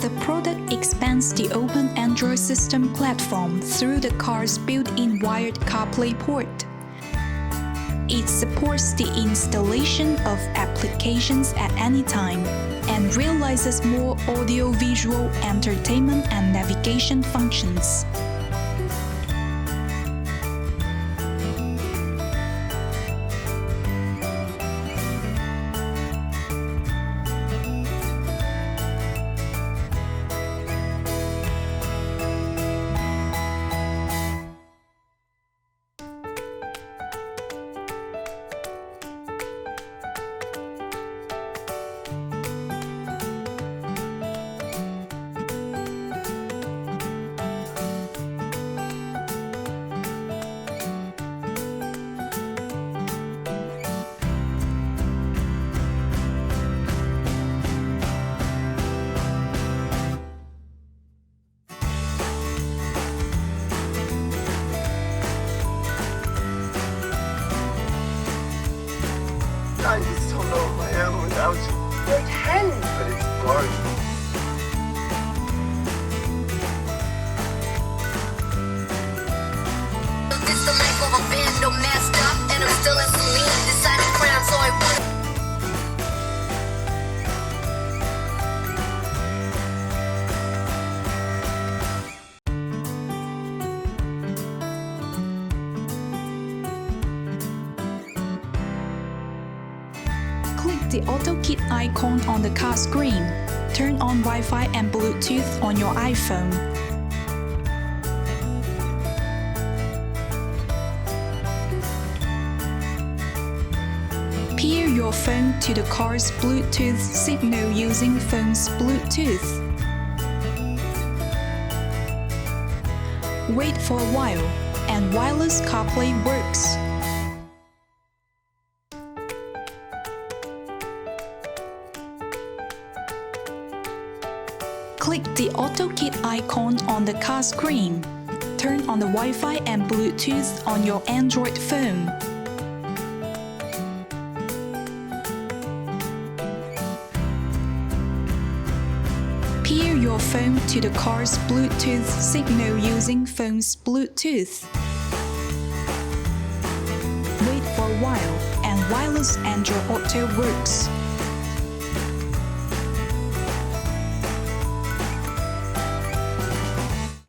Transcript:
The product expands the open Android system platform through the car's built-in wired CarPlay port. It supports the installation of applications at any time and realizes more audio-visual entertainment and navigation functions. I just don't know if I am without you. You can. But it's hard. It's the life of a band, I'm messed up, and I'm still in Celine. Decided crown, so I would. Click the AutoKit icon on the car screen. Turn on Wi-Fi and Bluetooth on your iPhone. Pair your phone to the car's Bluetooth signal using phone's Bluetooth. Wait for a while, and wireless CarPlay works. Click the AutoKit icon on the car screen. Turn on the Wi-Fi and Bluetooth on your Android phone. Pair your phone to the car's Bluetooth signal using phone's Bluetooth. Wait for a while, and wireless Android Auto works.